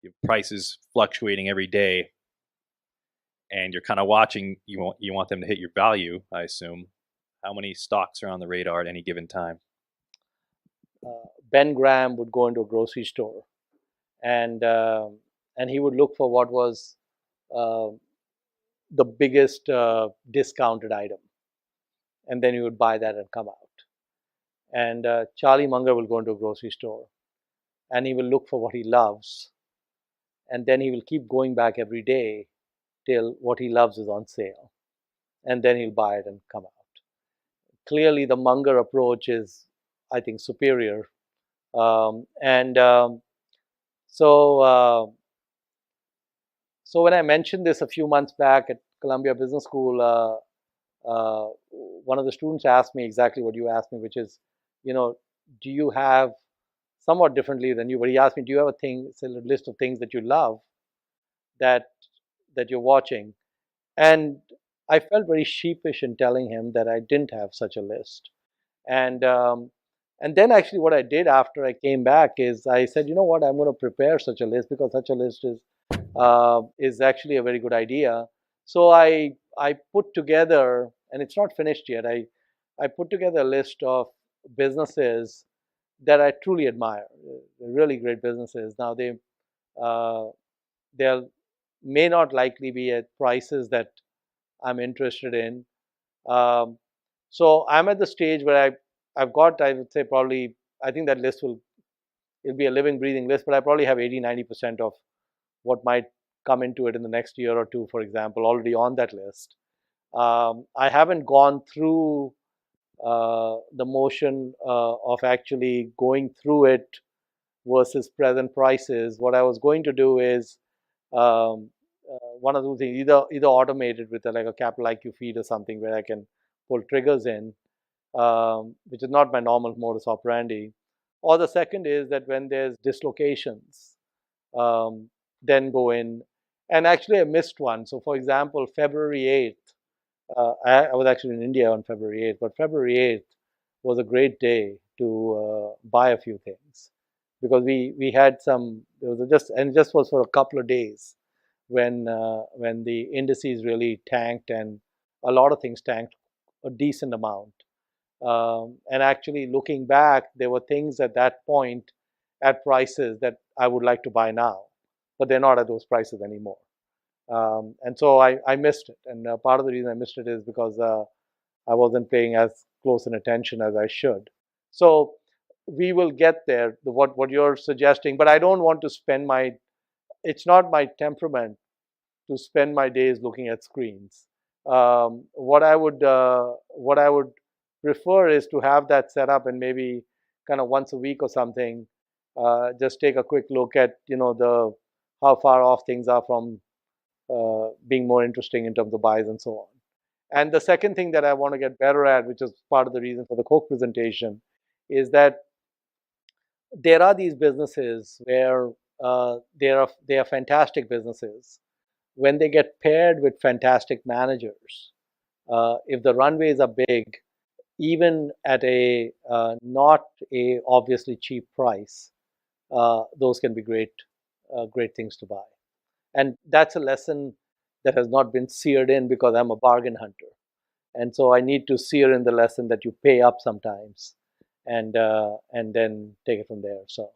your prices fluctuating every day, and you're kind of watching. You want them to hit your value, I assume. How many stocks are on the radar at any given time? Ben Graham would go into a grocery store, and and he would look for what was uh, the biggest discounted item, and then he would buy that and come out. And Charlie Munger will go into a grocery store, and he will look for what he loves, and then he will keep going back every day till what he loves is on sale, and then he'll buy it and come out. Clearly, the Munger approach is, I think, superior. And so, so when I mentioned this a few months back at Columbia Business School, one of the students asked me exactly what you asked me, which is, do you have, somewhat differently than you, but he asked me, do you have a list of things that you love that that you're watching? And I felt very sheepish in telling him that I didn't have such a list. And and then actually what I did after I came back is I said, you know what, I'm going to prepare such a list because such a list is actually a very good idea. So I put together, and it's not finished yet. I put together a list of businesses that I truly admire. They're really great businesses. Now uh, they'll may not likely be at prices that I'm interested in. Um, so I'm at the stage where I've got, I would say, probably, I think that list it'll be a living, breathing list, but I probably have 80-90% of what might come into it in the next year or two, for example, already on that list. I haven't gone through the motion of actually going through it versus present prices. What I was going to do is one of those things, either automated with like a Capital IQ feed or something where I can pull triggers in, which is not my normal modus operandi. Or the second is that when there's dislocations, um, then go in. And actually, I missed one. So, for example, February 8th, I was actually in India on February 8th, but February 8th was a great day to buy a few things because we had some, there was just, and it just was for a couple of days when the indices really tanked and a lot of things tanked a decent amount. And actually, looking back, there were things at that point at prices that I would like to buy now, but they're not at those prices anymore. And so I missed it. And part of the reason I missed it is because I wasn't paying as close an attention as I should. So we will get there, what you're suggesting, but I don't want to spend it's not my temperament to spend my days looking at screens. What I would prefer is to have that set up and maybe kind of once a week or something, just take a quick look at the how far off things are from being more interesting in terms of buys and so on. And the second thing that I want to get better at, which is part of the reason for the Coke presentation, is that there are these businesses where they are fantastic businesses when they get paired with fantastic managers. If the runways are big, even at a not a obviously cheap price, those can be great things to buy. And that's a lesson that has not been seared in because I'm a bargain hunter, and so I need to sear in the lesson that you pay up sometimes, and then take it from there. So